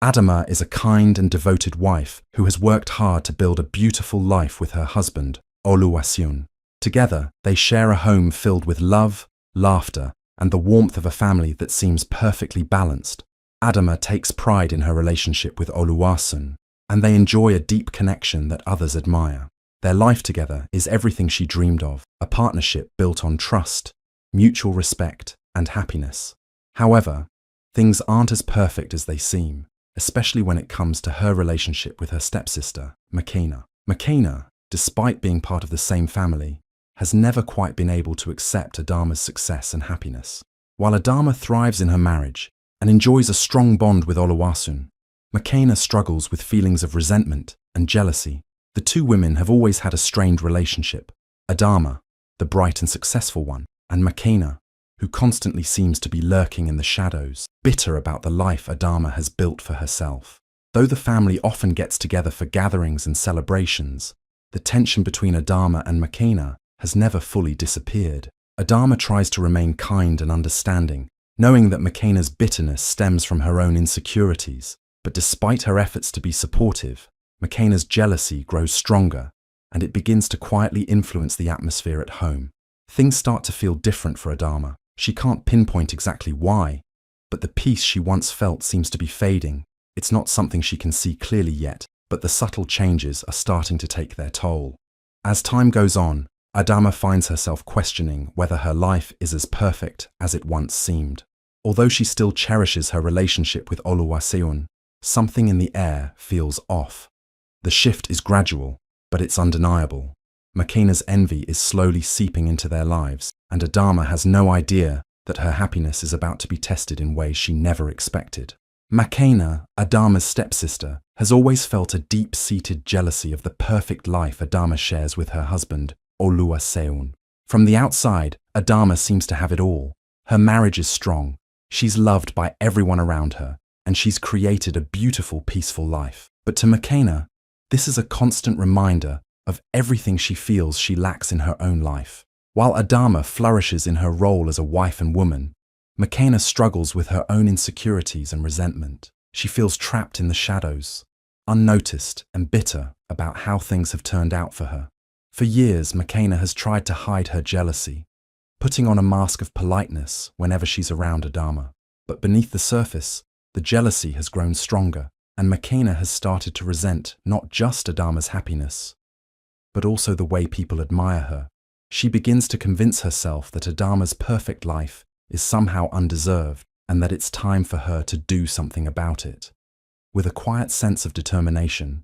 Adama is a kind and devoted wife who has worked hard to build a beautiful life with her husband, Oluwaseun. Together, they share a home filled with love, laughter, and the warmth of a family that seems perfectly balanced. Adama takes pride in her relationship with Oluwaseun, and they enjoy a deep connection that others admire. Their life together is everything she dreamed of, a partnership built on trust, mutual respect, and happiness. However, things aren't as perfect as they seem, especially when it comes to her relationship with her stepsister, Makena. Makena, despite being part of the same family, has never quite been able to accept Adama's success and happiness. While Adama thrives in her marriage and enjoys a strong bond with Oluwaseun, Makena struggles with feelings of resentment and jealousy. The two women have always had a strained relationship. Adama, the bright and successful one, and Makena, who constantly seems to be lurking in the shadows, bitter about the life Adama has built for herself. Though the family often gets together for gatherings and celebrations, the tension between Adama and Makena has never fully disappeared. Adama tries to remain kind and understanding, knowing that Makena's bitterness stems from her own insecurities. But despite her efforts to be supportive, Makena's jealousy grows stronger, and it begins to quietly influence the atmosphere at home. Things start to feel different for Adama. She can't pinpoint exactly why, but the peace she once felt seems to be fading. It's not something she can see clearly yet, but the subtle changes are starting to take their toll. As time goes on, Adama finds herself questioning whether her life is as perfect as it once seemed. Although she still cherishes her relationship with Oluwaseun, something in the air feels off. The shift is gradual, but it's undeniable. Makena's envy is slowly seeping into their lives, and Adama has no idea that her happiness is about to be tested in ways she never expected. Makena, Adama's stepsister, has always felt a deep-seated jealousy of the perfect life Adama shares with her husband, Oluwaseun. From the outside, Adama seems to have it all. Her marriage is strong, she's loved by everyone around her, and she's created a beautiful, peaceful life. But to Makena, this is a constant reminder of everything she feels she lacks in her own life. While Adama flourishes in her role as a wife and woman, Makena struggles with her own insecurities and resentment. She feels trapped in the shadows, unnoticed and bitter about how things have turned out for her. For years, Makena has tried to hide her jealousy, putting on a mask of politeness whenever she's around Adama. But beneath the surface, the jealousy has grown stronger, and Makena has started to resent not just Adama's happiness, but also the way people admire her. She begins to convince herself that Adama's perfect life is somehow undeserved and that it's time for her to do something about it. With a quiet sense of determination,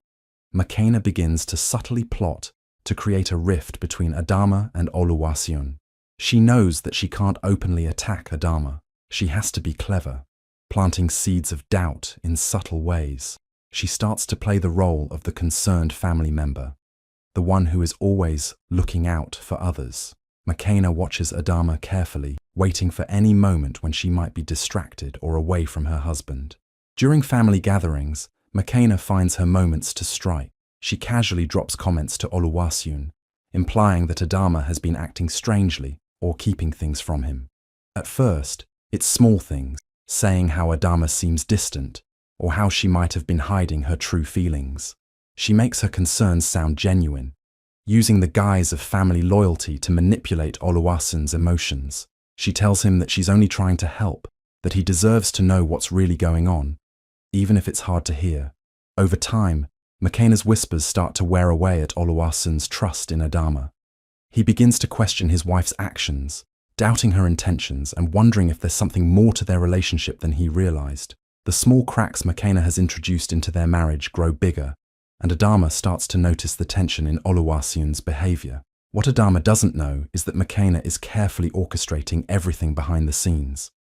Makena begins to subtly plot to create a rift between Adama and Oluwaseun. She knows that she can't openly attack Adama. She has to be clever, planting seeds of doubt in subtle ways. She starts to play the role of the concerned family member, the one who is always looking out for others. Makena watches Adama carefully, waiting for any moment when she might be distracted or away from her husband. During family gatherings, Makena finds her moments to strike. She casually drops comments to Oluwaseun, implying that Adama has been acting strangely or keeping things from him. At first, it's small things, saying how Adama seems distant or how she might have been hiding her true feelings. She makes her concerns sound genuine, using the guise of family loyalty to manipulate Oluwaseun's emotions. She tells him that she's only trying to help, that he deserves to know what's really going on, even if it's hard to hear. Over time, Makena's whispers start to wear away at Oluwaseun's trust in Adama. He begins to question his wife's actions, doubting her intentions and wondering if there's something more to their relationship than he realized. The small cracks Makena has introduced into their marriage grow bigger, and Adama starts to notice the tension in Oluwaseun's behavior. What Adama doesn't know is that Makena is carefully orchestrating everything behind the scenes.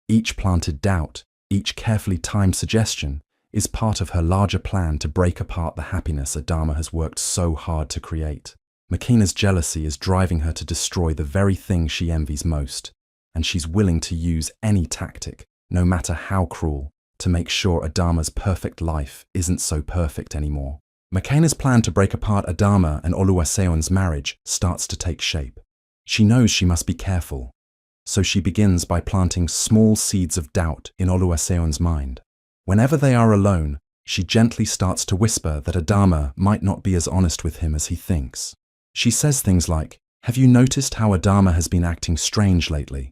Each planted doubt, each carefully timed suggestion, is part of her larger plan to break apart the happiness Adama has worked so hard to create. Makena's jealousy is driving her to destroy the very thing she envies most, and she's willing to use any tactic, no matter how cruel, to make sure Adama's perfect life isn't so perfect anymore. Makena's plan to break apart Adama and Oluwaseun's marriage starts to take shape. She knows she must be careful, so she begins by planting small seeds of doubt in Oluwaseun's mind. Whenever they are alone, she gently starts to whisper that Adama might not be as honest with him as he thinks. She says things like, "Have you noticed how Adama has been acting strange lately?"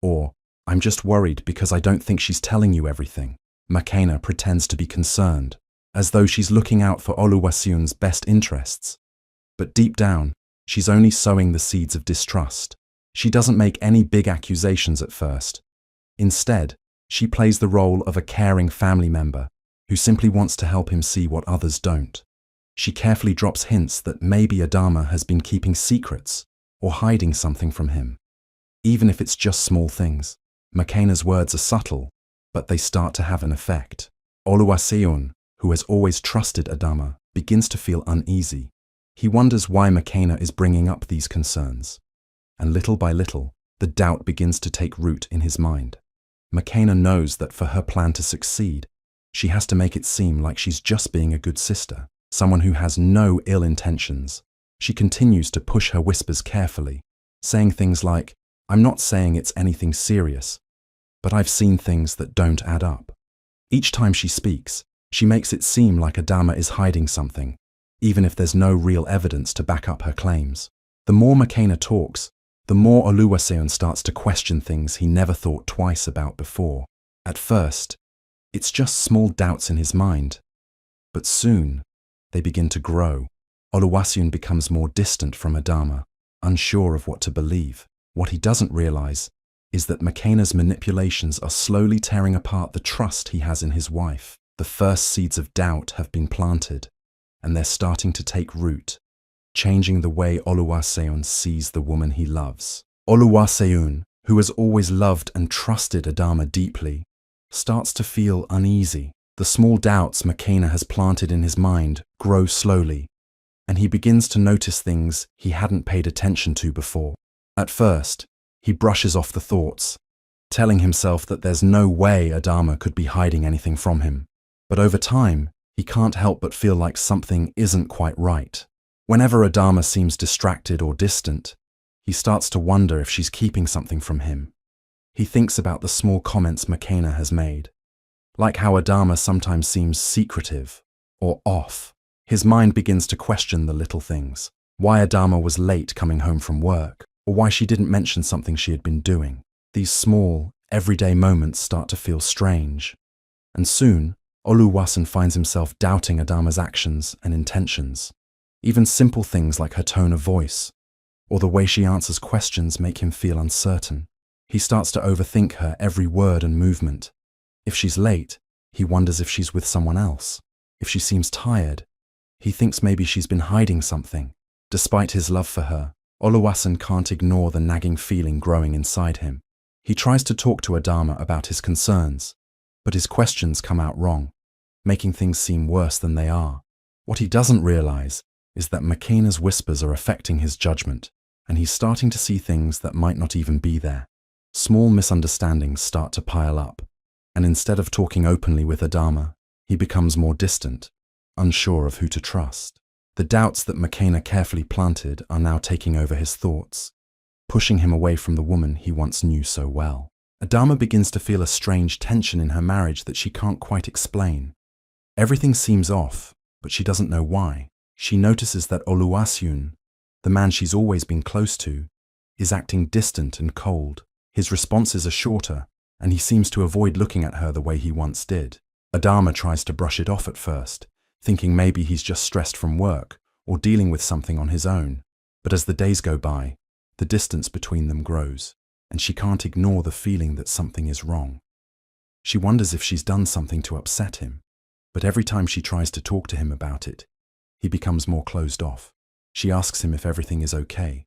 Or, "I'm just worried because I don't think she's telling you everything." Makena pretends to be concerned, as though she's looking out for Oluwaseun's best interests. But deep down, she's only sowing the seeds of distrust. She doesn't make any big accusations at first. Instead, she plays the role of a caring family member who simply wants to help him see what others don't. She carefully drops hints that maybe Adama has been keeping secrets or hiding something from him. Even if it's just small things, Makena's words are subtle, but they start to have an effect. Oluwaseun, who has always trusted Adama, begins to feel uneasy. He wonders why Makena is bringing up these concerns. And little by little, the doubt begins to take root in his mind. Makena knows that for her plan to succeed, she has to make it seem like she's just being a good sister, someone who has no ill intentions. She continues to push her whispers carefully, saying things like, "I'm not saying it's anything serious, but I've seen things that don't add up." Each time she speaks, she makes it seem like Adama is hiding something, even if there's no real evidence to back up her claims. The more Makena talks, the more Oluwaseun starts to question things he never thought twice about before. At first, it's just small doubts in his mind. But soon, they begin to grow. Oluwaseun becomes more distant from Adama, unsure of what to believe. What he doesn't realize is that Makena's manipulations are slowly tearing apart the trust he has in his wife. The first seeds of doubt have been planted, and they're starting to take root, changing the way Oluwaseun sees the woman he loves. Oluwaseun, who has always loved and trusted Adama deeply, starts to feel uneasy. The small doubts Makena has planted in his mind grow slowly, and he begins to notice things he hadn't paid attention to before. At first, he brushes off the thoughts, telling himself that there's no way Adama could be hiding anything from him. But over time, he can't help but feel like something isn't quite right. Whenever Adama seems distracted or distant, he starts to wonder if she's keeping something from him. He thinks about the small comments Makena has made, like how Adama sometimes seems secretive or off. His mind begins to question the little things, why Adama was late coming home from work, or why she didn't mention something she had been doing. These small, everyday moments start to feel strange, and soon, Oluwaseun finds himself doubting Adama's actions and intentions. Even simple things like her tone of voice or the way she answers questions make him feel uncertain. He starts to overthink her every word and movement. If she's late, he wonders if she's with someone else. If she seems tired, he thinks maybe she's been hiding something. Despite his love for her, Oluwaseun can't ignore the nagging feeling growing inside him. He tries to talk to Adama about his concerns, but his questions come out wrong, making things seem worse than they are. What he doesn't realize is that Makena's whispers are affecting his judgment, and he's starting to see things that might not even be there. Small misunderstandings start to pile up, and instead of talking openly with Adama, he becomes more distant, unsure of who to trust. The doubts that Makena carefully planted are now taking over his thoughts, pushing him away from the woman he once knew so well. Adama begins to feel a strange tension in her marriage that she can't quite explain. Everything seems off, but she doesn't know why. She notices that Oluwaseun, the man she's always been close to, is acting distant and cold. His responses are shorter, and he seems to avoid looking at her the way he once did. Adama tries to brush it off at first, thinking maybe he's just stressed from work or dealing with something on his own. But as the days go by, the distance between them grows, and she can't ignore the feeling that something is wrong. She wonders if she's done something to upset him, but every time she tries to talk to him about it, he becomes more closed off. She asks him if everything is okay,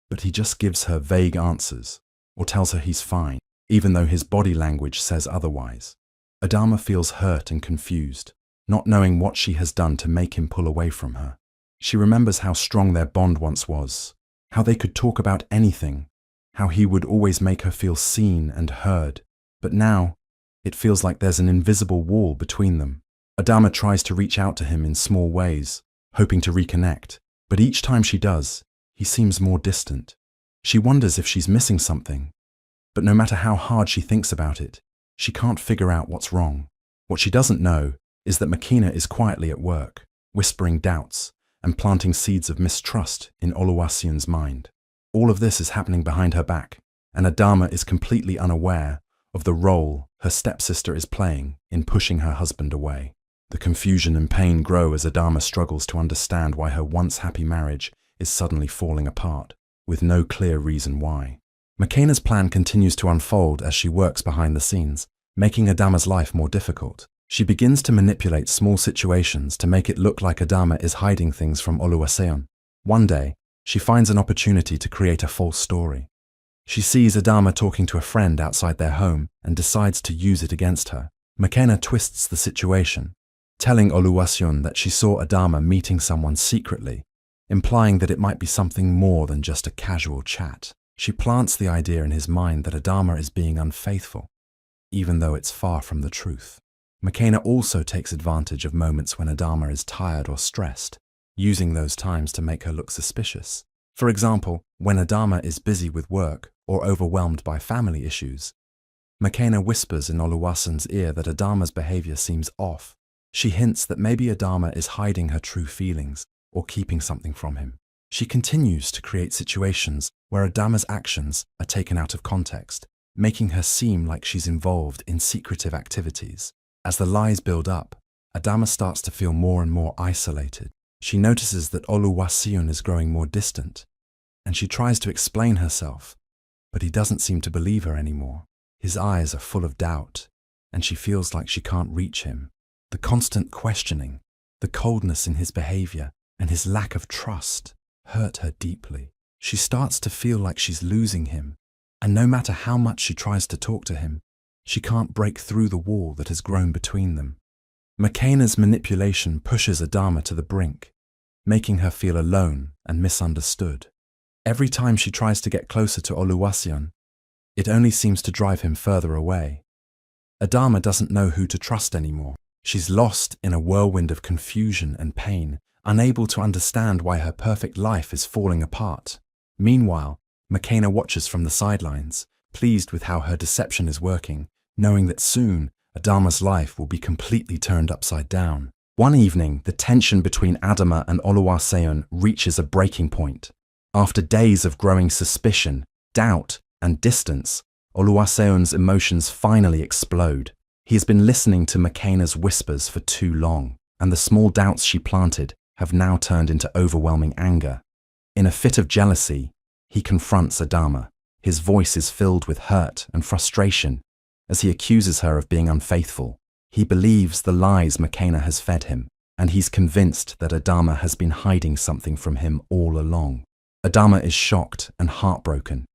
but he just gives her vague answers or tells her he's fine, even though his body language says otherwise. Adama feels hurt and confused, not knowing what she has done to make him pull away from her. She remembers how strong their bond once was, how they could talk about anything, how he would always make her feel seen and heard. But now, it feels like there's an invisible wall between them. Adama tries to reach out to him in small ways, hoping to reconnect, but each time she does, he seems more distant. She wonders if she's missing something, but no matter how hard she thinks about it, she can't figure out what's wrong. What she doesn't know is that Makina is quietly at work, whispering doubts and planting seeds of mistrust in Oluwaseun's mind. All of this is happening behind her back, and Adama is completely unaware of the role her stepsister is playing in pushing her husband away. The confusion and pain grow as Adama struggles to understand why her once happy marriage is suddenly falling apart, with no clear reason why. Makina's plan continues to unfold as she works behind the scenes, making Adama's life more difficult. She begins to manipulate small situations to make it look like Adama is hiding things from Oluwaseun. One day, she finds an opportunity to create a false story. She sees Adama talking to a friend outside their home and decides to use it against her. Makena twists the situation, telling Oluwaseun that she saw Adama meeting someone secretly, implying that it might be something more than just a casual chat. She plants the idea in his mind that Adama is being unfaithful, even though it's far from the truth. Makena also takes advantage of moments when Adama is tired or stressed, using those times to make her look suspicious. For example, when Adama is busy with work or overwhelmed by family issues, Makena whispers in Oluwaseun's ear that Adama's behavior seems off. She hints that maybe Adama is hiding her true feelings or keeping something from him. She continues to create situations where Adama's actions are taken out of context, making her seem like she's involved in secretive activities. As the lies build up, Adama starts to feel more and more isolated. She notices that Oluwaseun is growing more distant, and she tries to explain herself, but he doesn't seem to believe her anymore. His eyes are full of doubt, and she feels like she can't reach him. The constant questioning, the coldness in his behavior, and his lack of trust hurt her deeply. She starts to feel like she's losing him, and no matter how much she tries to talk to him, she can't break through the wall that has grown between them. Makena's manipulation pushes Adama to the brink, making her feel alone and misunderstood. Every time she tries to get closer to Oluwaseun, it only seems to drive him further away. Adama doesn't know who to trust anymore. She's lost in a whirlwind of confusion and pain, unable to understand why her perfect life is falling apart. Meanwhile, Makena watches from the sidelines, pleased with how her deception is working, knowing that soon Adama's life will be completely turned upside down. One evening, the tension between Adama and Oluwaseun reaches a breaking point. After days of growing suspicion, doubt, and distance, Oluwaseun's emotions finally explode. He has been listening to Makena's whispers for too long, and the small doubts she planted have now turned into overwhelming anger. In a fit of jealousy, he confronts Adama. His voice is filled with hurt and frustration as he accuses her of being unfaithful. He believes the lies Makena has fed him, and he's convinced that Adama has been hiding something from him all along. Adama is shocked and heartbroken.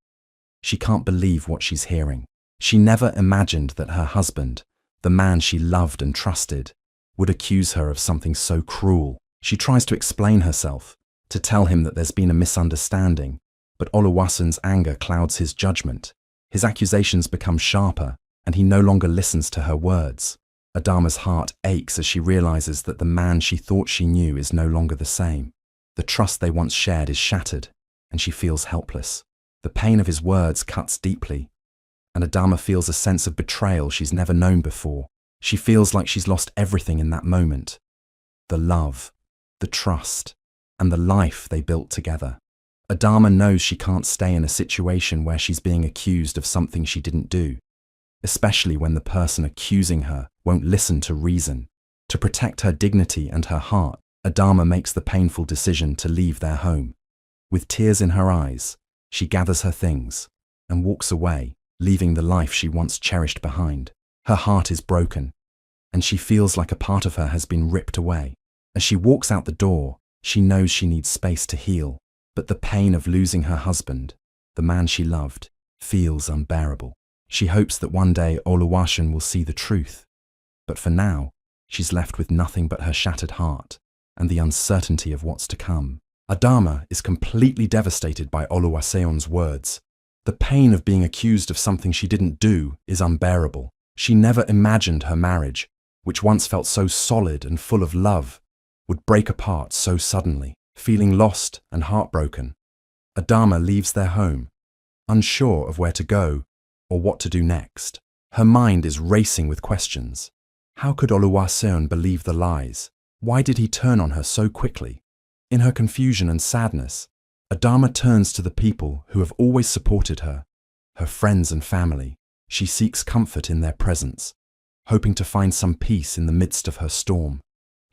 She can't believe what she's hearing. She never imagined that her husband, the man she loved and trusted, would accuse her of something so cruel. She tries to explain herself, to tell him that there's been a misunderstanding, but Oluwaseun's anger clouds his judgment. His accusations become sharper, and he no longer listens to her words. Adama's heart aches as she realizes that the man she thought she knew is no longer the same. The trust they once shared is shattered, and she feels helpless. The pain of his words cuts deeply, and Adama feels a sense of betrayal she's never known before. She feels like she's lost everything in that moment. The love, the trust, and the life they built together. Adama knows she can't stay in a situation where she's being accused of something she didn't do, especially when the person accusing her won't listen to reason. To protect her dignity and her heart, Adama makes the painful decision to leave their home. With tears in her eyes, she gathers her things and walks away, leaving the life she once cherished behind. Her heart is broken, and she feels like a part of her has been ripped away. As she walks out the door, she knows she needs space to heal, but the pain of losing her husband, the man she loved, feels unbearable. She hopes that one day Oluwaseun will see the truth, but for now, she's left with nothing but her shattered heart and the uncertainty of what's to come. Adama is completely devastated by Oluwaseun's words. The pain of being accused of something she didn't do is unbearable. She never imagined her marriage, which once felt so solid and full of love, would break apart so suddenly. Feeling lost and heartbroken, Adama leaves their home, unsure of where to go or what to do next. Her mind is racing with questions. How could Oluwaseun believe the lies? Why did he turn on her so quickly? In her confusion and sadness, Adama turns to the people who have always supported her, her friends and family. She seeks comfort in their presence, hoping to find some peace in the midst of her storm.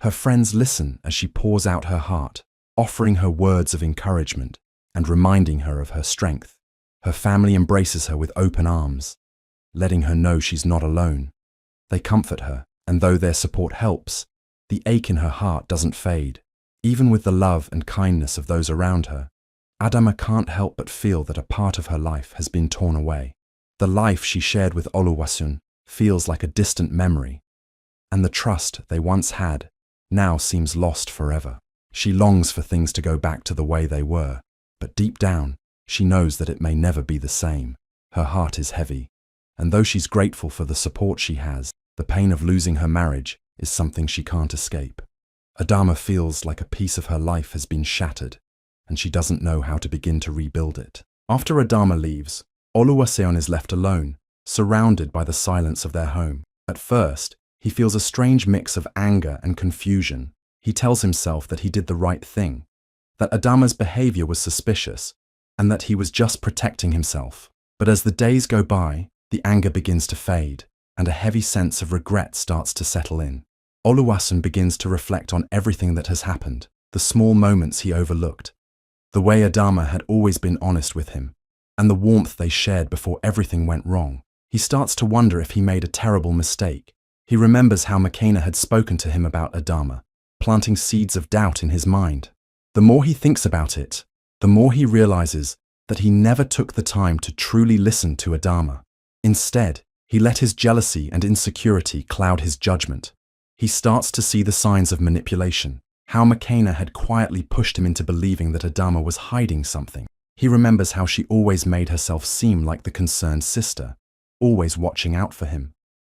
Her friends listen as she pours out her heart, offering her words of encouragement and reminding her of her strength. Her family embraces her with open arms, letting her know she's not alone. They comfort her, and though their support helps, the ache in her heart doesn't fade. Even with the love and kindness of those around her, Adama can't help but feel that a part of her life has been torn away. The life she shared with Oluwaseun feels like a distant memory, and the trust they once had now seems lost forever. She longs for things to go back to the way they were, but deep down, she knows that it may never be the same. Her heart is heavy, and though she's grateful for the support she has, the pain of losing her marriage is something she can't escape. Adama feels like a piece of her life has been shattered, and she doesn't know how to begin to rebuild it. After Adama leaves, Oluwaseun is left alone, surrounded by the silence of their home. At first, he feels a strange mix of anger and confusion. He tells himself that he did the right thing, that Adama's behavior was suspicious, and that he was just protecting himself. But as the days go by, the anger begins to fade, and a heavy sense of regret starts to settle in. Oluwaseun begins to reflect on everything that has happened, the small moments he overlooked, the way Adama had always been honest with him, and the warmth they shared before everything went wrong. He starts to wonder if he made a terrible mistake. He remembers how Makena had spoken to him about Adama, planting seeds of doubt in his mind. The more he thinks about it, the more he realizes that he never took the time to truly listen to Adama. Instead, he let his jealousy and insecurity cloud his judgment. He starts to see the signs of manipulation, how Makena had quietly pushed him into believing that Adama was hiding something. He remembers how she always made herself seem like the concerned sister, always watching out for him.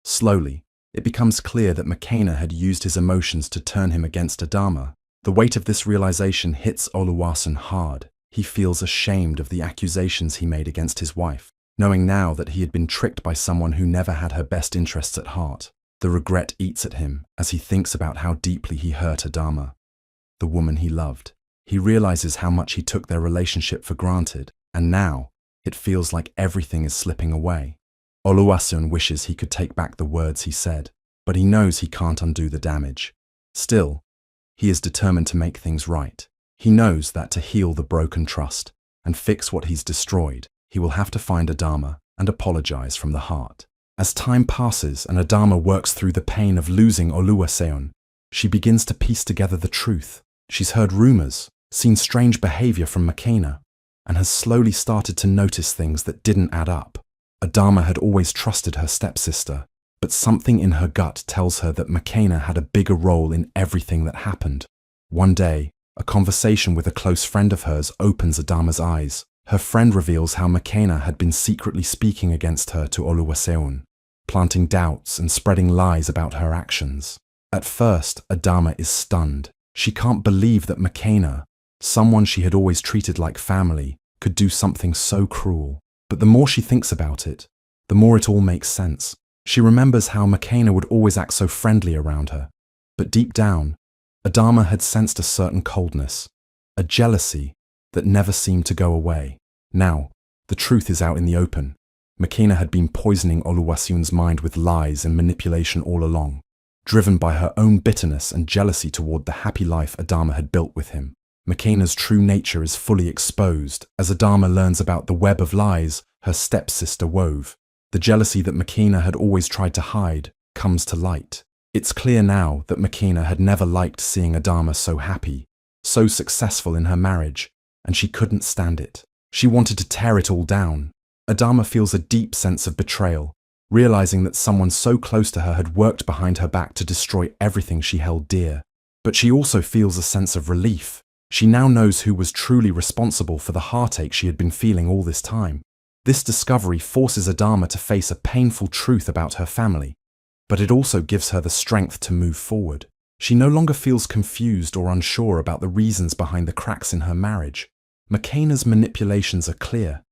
Slowly, it becomes clear that Makena had used his emotions to turn him against Adama. The weight of this realization hits Oluwaseun hard. He feels ashamed of the accusations he made against his wife, knowing now that he had been tricked by someone who never had her best interests at heart. The regret eats at him as he thinks about how deeply he hurt Adama, the woman he loved. He realizes how much he took their relationship for granted, and now it feels like everything is slipping away. Oluwaseun wishes he could take back the words he said, but he knows he can't undo the damage. Still, he is determined to make things right. He knows that to heal the broken trust and fix what he's destroyed, he will have to find Adama and apologize from the heart. As time passes and Adama works through the pain of losing Oluwaseun, she begins to piece together the truth. She's heard rumors, seen strange behavior from Makena, and has slowly started to notice things that didn't add up. Adama had always trusted her stepsister, but something in her gut tells her that Makena had a bigger role in everything that happened. One day, a conversation with a close friend of hers opens Adama's eyes. Her friend reveals how Makena had been secretly speaking against her to Oluwaseun, planting doubts and spreading lies about her actions. At first, Adama is stunned. She can't believe that Makena, someone she had always treated like family, could do something so cruel. But the more she thinks about it, the more it all makes sense. She remembers how Makena would always act so friendly around her. But deep down, Adama had sensed a certain coldness, a jealousy that never seemed to go away. Now, the truth is out in the open. Makena had been poisoning Oluwaseun's mind with lies and manipulation all along, driven by her own bitterness and jealousy toward the happy life Adama had built with him. Makena's true nature is fully exposed as Adama learns about the web of lies her stepsister wove. The jealousy that Makena had always tried to hide comes to light. It's clear now that Makena had never liked seeing Adama so happy, so successful in her marriage, and she couldn't stand it. She wanted to tear it all down. Adama feels a deep sense of betrayal, realizing that someone so close to her had worked behind her back to destroy everything she held dear. But she also feels a sense of relief. She now knows who was truly responsible for the heartache she had been feeling all this time. This discovery forces Adama to face a painful truth about her family, but it also gives her the strength to move forward. She no longer feels confused or unsure about the reasons behind the cracks in her marriage. Makena's manipulations are clear,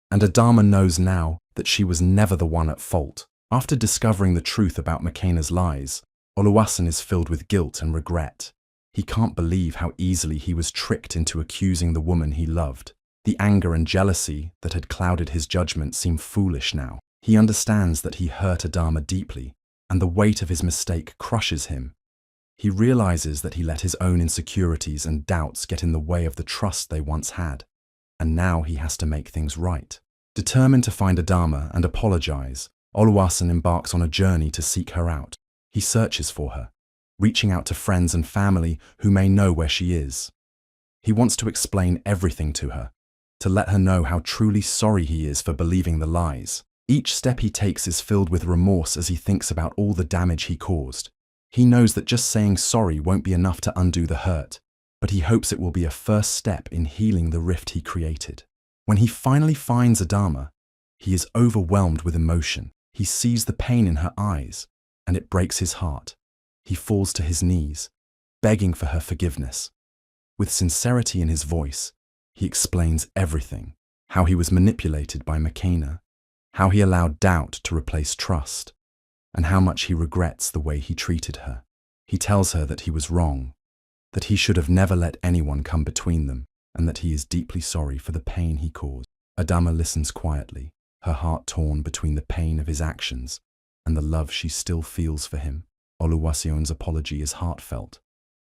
and Adama knows now that she was never the one at fault. After discovering the truth about Makena's lies, Oluwaseun is filled with guilt and regret. He can't believe how easily he was tricked into accusing the woman he loved. The anger and jealousy that had clouded his judgment seem foolish now. He understands that he hurt Adama deeply, and the weight of his mistake crushes him. He realizes that he let his own insecurities and doubts get in the way of the trust they once had, and now he has to make things right. Determined to find Adama and apologize, Oluwaseun embarks on a journey to seek her out. He searches for her, reaching out to friends and family who may know where she is. He wants to explain everything to her, to let her know how truly sorry he is for believing the lies. Each step he takes is filled with remorse as he thinks about all the damage he caused. He knows that just saying sorry won't be enough to undo the hurt, but he hopes it will be a first step in healing the rift he created. When he finally finds Adama, he is overwhelmed with emotion. He sees the pain in her eyes, and it breaks his heart. He falls to his knees, begging for her forgiveness. With sincerity in his voice, he explains everything: how he was manipulated by Makena, how he allowed doubt to replace trust, and how much he regrets the way he treated her. He tells her that he was wrong, that he should have never let anyone come between them, and that he is deeply sorry for the pain he caused. Adama listens quietly, her heart torn between the pain of his actions and the love she still feels for him. Oluwaseun's apology is heartfelt,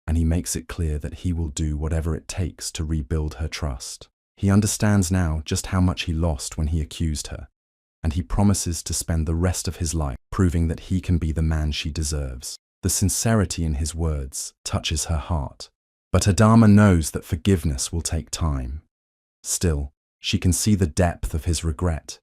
and he makes it clear that he will do whatever it takes to rebuild her trust. He understands now just how much he lost when he accused her, and he promises to spend the rest of his life proving that he can be the man she deserves. The sincerity in his words touches her heart, but Adama knows that forgiveness will take time. Still, she can see the depth of his regret,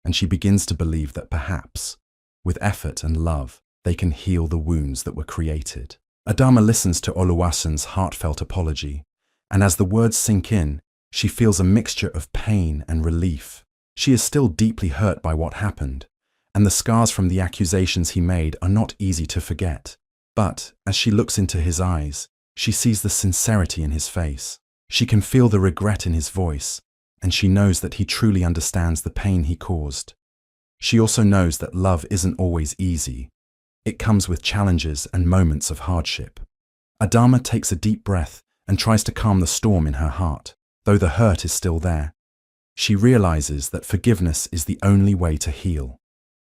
and she begins to believe that perhaps, with effort and love, they can heal the wounds that were created. Adama listens to Oluwaseun's heartfelt apology, and as the words sink in, she feels a mixture of pain and relief. She is still deeply hurt by what happened, and the scars from the accusations he made are not easy to forget. But, as she looks into his eyes, she sees the sincerity in his face. She can feel the regret in his voice, and she knows that he truly understands the pain he caused. She also knows that love isn't always easy. It comes with challenges and moments of hardship. Adama takes a deep breath and tries to calm the storm in her heart, though the hurt is still there. She realizes that forgiveness is the only way to heal.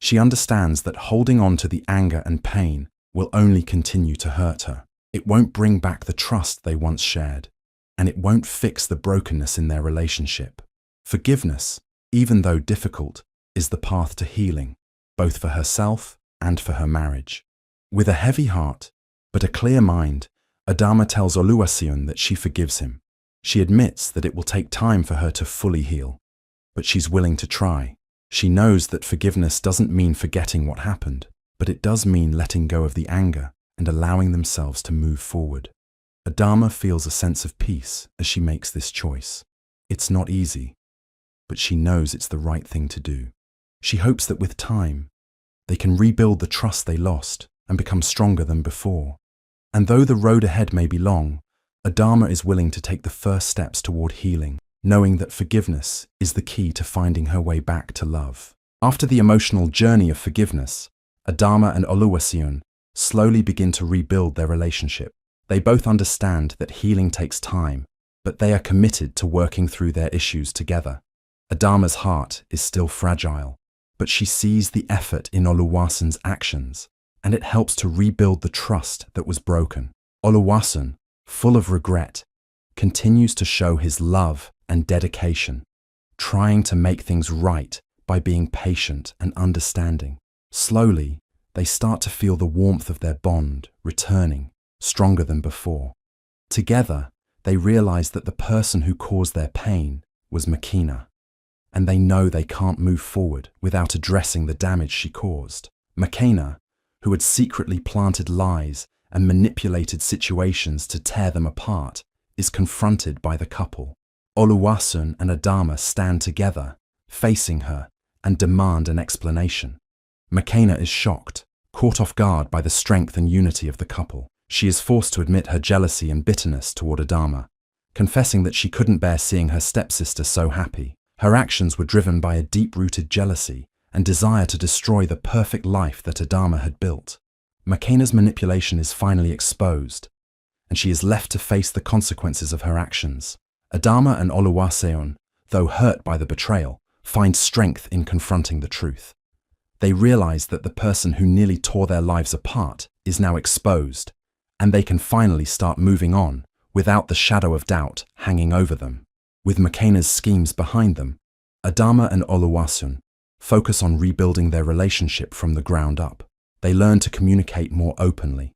She understands that holding on to the anger and pain will only continue to hurt her. It won't bring back the trust they once shared, and it won't fix the brokenness in their relationship. Forgiveness, even though difficult, is the path to healing, both for herself and for her marriage. With a heavy heart, but a clear mind, Adama tells Oluwaseun that she forgives him. She admits that it will take time for her to fully heal, but she's willing to try. She knows that forgiveness doesn't mean forgetting what happened, but it does mean letting go of the anger and allowing themselves to move forward. Adama feels a sense of peace as she makes this choice. It's not easy, but she knows it's the right thing to do. She hopes that with time, they can rebuild the trust they lost and become stronger than before. And though the road ahead may be long, Adama is willing to take the first steps toward healing, knowing that forgiveness is the key to finding her way back to love. After the emotional journey of forgiveness, Adama and Oluwaseun slowly begin to rebuild their relationship. They both understand that healing takes time, but they are committed to working through their issues together. Adama's heart is still fragile, but she sees the effort in Oluwaseun's actions, and it helps to rebuild the trust that was broken. Oluwaseun, full of regret, continues to show his love and dedication, trying to make things right by being patient and understanding. Slowly, they start to feel the warmth of their bond returning, stronger than before. Together, they realize that the person who caused their pain was Makena, and they know they can't move forward without addressing the damage she caused. Makena, who had secretly planted lies and manipulated situations to tear them apart, is confronted by the couple. Oluwaseun and Adama stand together, facing her, and demand an explanation. Makena is shocked, caught off guard by the strength and unity of the couple. She is forced to admit her jealousy and bitterness toward Adama, confessing that she couldn't bear seeing her stepsister so happy. Her actions were driven by a deep-rooted jealousy, and desire to destroy the perfect life that Adama had built. Makena's manipulation is finally exposed, and she is left to face the consequences of her actions. Adama and Oluwaseun, though hurt by the betrayal, find strength in confronting the truth. They realize that the person who nearly tore their lives apart is now exposed, and they can finally start moving on without the shadow of doubt hanging over them. With Makena's schemes behind them, Adama and Oluwaseun focus on rebuilding their relationship from the ground up. They learn to communicate more openly,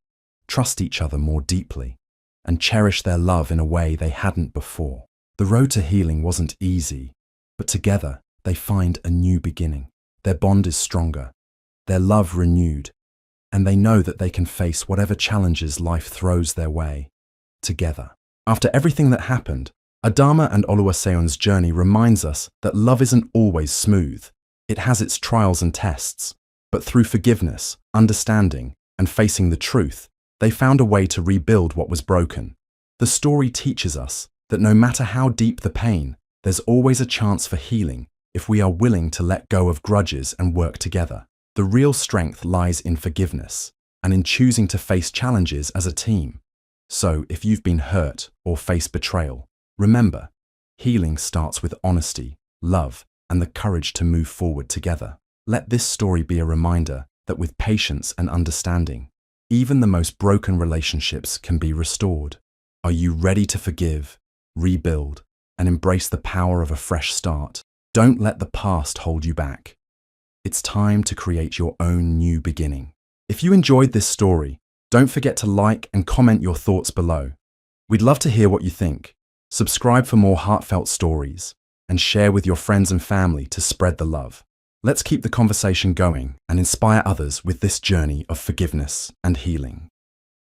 trust each other more deeply, and cherish their love in a way they hadn't before. The road to healing wasn't easy, but together they find a new beginning. Their bond is stronger, their love renewed, and they know that they can face whatever challenges life throws their way, together. After everything that happened, Adama and Oluwaseun's journey reminds us that love isn't always smooth. It has its trials and tests, but through forgiveness, understanding, and facing the truth, they found a way to rebuild what was broken. The story teaches us that no matter how deep the pain, there's always a chance for healing if we are willing to let go of grudges and work together. The real strength lies in forgiveness and in choosing to face challenges as a team. So, if you've been hurt or faced betrayal, remember, healing starts with honesty, love, and the courage to move forward together. Let this story be a reminder that with patience and understanding, even the most broken relationships can be restored. Are you ready to forgive, rebuild, and embrace the power of a fresh start? Don't let the past hold you back. It's time to create your own new beginning. If you enjoyed this story, don't forget to like and comment your thoughts below. We'd love to hear what you think. Subscribe for more heartfelt stories and share with your friends and family to spread the love. Let's keep the conversation going and inspire others with this journey of forgiveness and healing.